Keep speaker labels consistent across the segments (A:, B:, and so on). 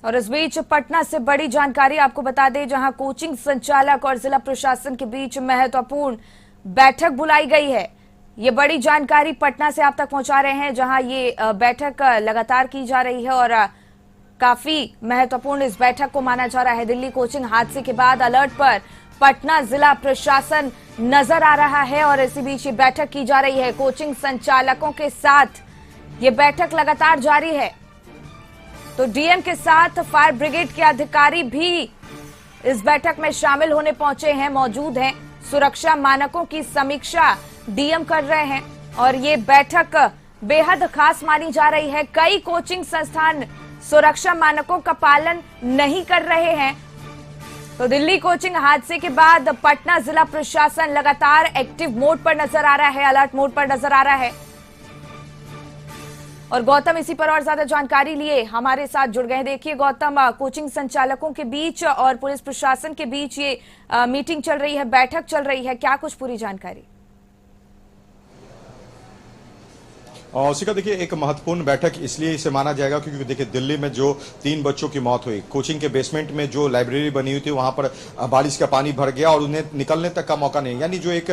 A: और इस बीच पटना से बड़ी जानकारी आपको बता दें, जहां कोचिंग संचालक और जिला प्रशासन के बीच महत्वपूर्ण बैठक बुलाई गई है। ये बड़ी जानकारी पटना से आप तक पहुंचा रहे हैं, जहां ये बैठक लगातार की जा रही है और काफी महत्वपूर्ण इस बैठक को माना जा रहा है। दिल्ली कोचिंग हादसे के बाद अलर्ट पर पटना जिला प्रशासन नजर आ रहा है और इसी बीच ये बैठक की जा रही है। कोचिंग संचालकों के साथ ये बैठक लगातार जारी है, तो डीएम के साथ फायर ब्रिगेड के अधिकारी भी इस बैठक में शामिल होने पहुंचे हैं, मौजूद हैं। सुरक्षा मानकों की समीक्षा डीएम कर रहे हैं और ये बैठक बेहद खास मानी जा रही है। कई कोचिंग संस्थान सुरक्षा मानकों का पालन नहीं कर रहे हैं, तो दिल्ली कोचिंग हादसे के बाद पटना जिला प्रशासन लगातार एक्टिव मोड पर नजर आ रहा है, अलर्ट मोड पर नजर आ रहा है। और गौतम इसी पर और ज्यादा जानकारी लिए हमारे साथ जुड़ गए। देखिए गौतम, कोचिंग संचालकों के बीच और पुलिस प्रशासन के बीच ये मीटिंग चल रही है, बैठक चल रही है, क्या कुछ पूरी जानकारी?
B: उसी का देखिए एक महत्वपूर्ण बैठक इसलिए इसे माना जाएगा क्योंकि देखिए दिल्ली में जो 3 बच्चों की मौत हुई, कोचिंग के बेसमेंट में जो लाइब्रेरी बनी हुई थी वहां पर बारिश का पानी भर गया और उन्हें निकलने तक का मौका नहीं, यानी जो एक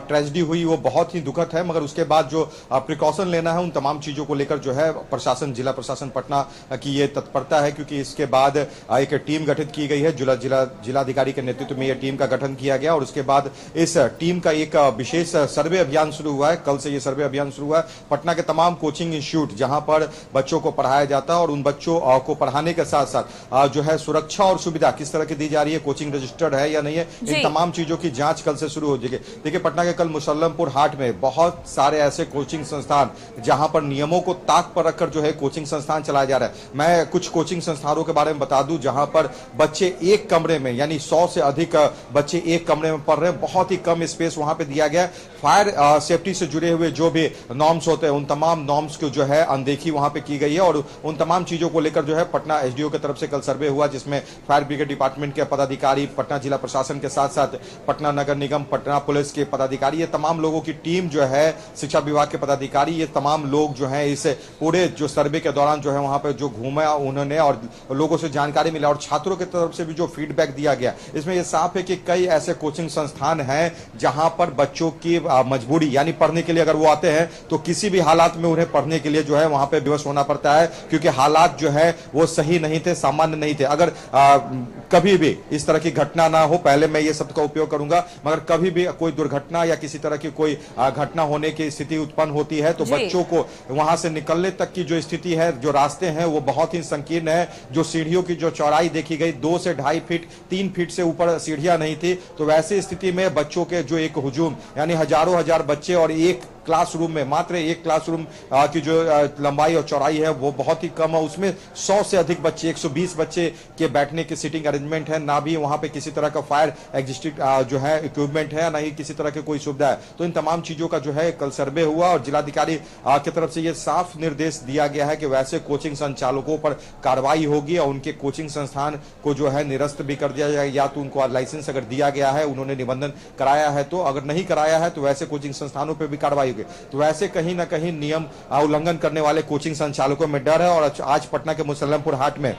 B: ट्रेजेडी हुई वो बहुत ही दुखद है। मगर उसके बाद जो प्रिकॉशन लेना है उन तमाम चीजों को लेकर जो है प्रशासन, जिला प्रशासन पटना की ये तत्परता है, क्योंकि इसके बाद एक टीम गठित की गई है। जिलाधिकारी के नेतृत्व में यह टीम का गठन किया गया और उसके बाद इस टीम का एक विशेष सर्वे अभियान शुरू हुआ है। कल से यह सर्वे अभियान शुरू हुआ है। पटना के तमाम कोचिंग इंस्टीट्यूट जहां पर बच्चों को पढ़ाया जाता है और उन बच्चों को पढ़ाने के साथ साथ जो है सुरक्षा और सुविधा किस तरह की दी जा रही है, कोचिंग रजिस्टर्ड है या नहीं है, इन तमाम चीजों की जांच कल से शुरू हो जाएगी। देखिए पटना के कल मुसल्लमपुर हाट में बहुत सारे ऐसे कोचिंग संस्थान जहां पर नियमों को ताक पर रखकर जो है कोचिंग संस्थान चलाया जा रहा है। मैं कुछ कोचिंग संस्थानों के बारे में बता दूं जहां पर बच्चे एक कमरे में, यानी 100 से अधिक बच्चे एक कमरे में पढ़ रहे हैं, बहुत ही कम स्पेस वहां पे दिया गया। फायर सेफ्टी से जुड़े हुए जो भी नॉर्म्स होते हैं उन तमाम नॉर्म्स को जो है अनदेखी वहां पे की गई है और उन तमाम चीजों को लेकर जो है पटना एसडीओ की तरफ से कल सर्वे हुआ, जिसमें फायर ब्रिगेड डिपार्टमेंट के पदाधिकारी, पटना जिला प्रशासन के साथ साथ पटना नगर निगम, पटना पुलिस के पदाधिकारी, ये तमाम लोगों की टीम जो है, शिक्षा विभाग के पदाधिकारी, ये तमाम लोग जो है इस पूरे जो सर्वे के दौरान जो है वहां पर जो घूमा उन्होंने और लोगों से जानकारी मिला और छात्रों की तरफ से भी जो फीडबैक दिया गया, इसमें यह साफ है कि कई ऐसे कोचिंग संस्थान हैं जहां पर बच्चों की मजबूरी, यानी पढ़ने के लिए अगर वो आते हैं तो किसी भी हालात में उन्हें पढ़ने के लिए जो है वहां पे विवश होना पड़ता है, क्योंकि हालात जो है वो सही नहीं थे, सामान्य नहीं थे। अगर कभी भी इस तरह की घटना ना हो, पहले मैं ये शब्द का उपयोग करूंगा, मगर कभी भी कोई दुर्घटना या किसी तरह की कोई घटना होने की स्थिति उत्पन्न होती है तो बच्चों को वहां से निकलने तक की जो स्थिति है, जो रास्ते हैं वो बहुत ही संकीर्ण है। जो सीढ़ियों की जो चौड़ाई देखी गई 2 से 2.5 फीट 3 फीट से ऊपर सीढ़ियां नहीं थी, तो वैसी स्थिति में बच्चों के जो एक हुजूम, यानी हजारों हजार बच्चे और एक क्लासरूम में, मात्र एक क्लासरूम की जो लंबाई और चौड़ाई है वो बहुत ही कम है, उसमें 100 से अधिक बच्चे, 120 बच्चे के बैठने की सीटिंग अरेंजमेंट है, ना भी वहां पे किसी तरह का फायर एग्जिस्टिंग जो है इक्विपमेंट है, ना ही किसी तरह की कोई सुविधा है। तो इन तमाम चीजों का जो है कल सर्वे हुआ और जिलाधिकारी की तरफ से ये साफ निर्देश दिया गया है कि वैसे कोचिंग संचालकों पर कार्रवाई होगी और उनके कोचिंग संस्थान को जो है निरस्त भी कर दिया जाएगा, या तो उनको लाइसेंस अगर दिया गया है, उन्होंने निबंधन कराया है, तो अगर नहीं कराया है तो वैसे कोचिंग संस्थानों पर भी कार्रवाई। तो वैसे कहीं ना कहीं नियम उल्लंघन करने वाले कोचिंग संचालकों में डर है और आज पटना के मुसल्लमपुर हाट में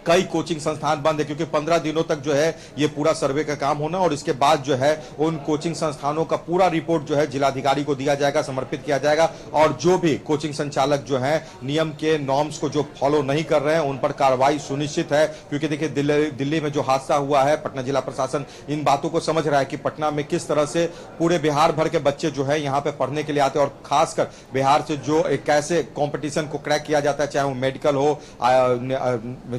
B: कई कोचिंग संस्थान बंद है, क्योंकि 15 दिनों तक जो है ये पूरा सर्वे का काम होना और इसके बाद जो है उन कोचिंग संस्थानों का पूरा रिपोर्ट जो है जिलाधिकारी को दिया जाएगा, समर्पित किया जाएगा और जो भी कोचिंग संचालक जो है नियम के नॉर्म्स को जो फॉलो नहीं कर रहे हैं उन पर कार्रवाई सुनिश्चित है। क्योंकि देखिए दिल्ली में जो हादसा हुआ है, पटना जिला प्रशासन इन बातों को समझ रहा है कि पटना में किस तरह से पूरे बिहार भर के बच्चे जो है यहाँ पे पढ़ने के लिए आते हैं और खासकर बिहार से जो एक कैसे कॉम्पिटिशन को क्रैक किया जाता है, चाहे वो मेडिकल हो,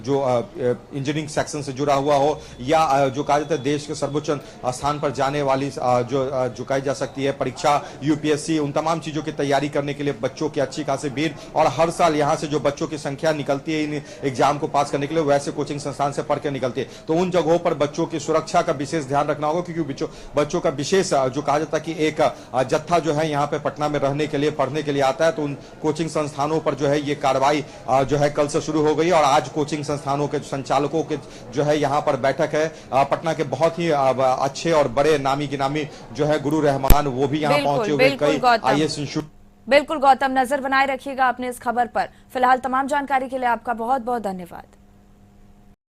B: जो इंजीनियरिंग सेक्शन से जुड़ा हुआ हो, या जो कहा जाता है देश के सर्वोच्च स्थान पर जाने वाली जो कही जा सकती है परीक्षा यूपीएससी, उन तमाम चीजों की तैयारी करने के लिए बच्चों की अच्छी खासी भीड़, और हर साल यहां से जो बच्चों की संख्या निकलती है इन एग्जाम को पास करने के लिए, वैसे कोचिंग संस्थान से पढ़ के निकलती है। तो उन जगहों पर बच्चों की सुरक्षा का विशेष ध्यान रखना होगा, क्योंकि बच्चों का विशेष जो कहा जाता है कि एक जत्था जो है यहाँ पे पटना में रहने के लिए, पढ़ने के लिए आता है, तो उन कोचिंग संस्थानों पर जो है ये कार्रवाई जो है कल से शुरू हो गई और आज कोचिंग संस्थानों के संचालकों के जो है यहां पर बैठक है। पटना के बहुत ही अच्छे और बड़े नामी गिनामी जो है गुरु रहमान वो भी यहां पहुंचे हुए, कई आईएएस इंस्टीट्यूट।
A: बिल्कुल गौतम, नजर बनाए रखिएगा अपने इस खबर पर। फिलहाल तमाम जानकारी के लिए आपका बहुत बहुत धन्यवाद।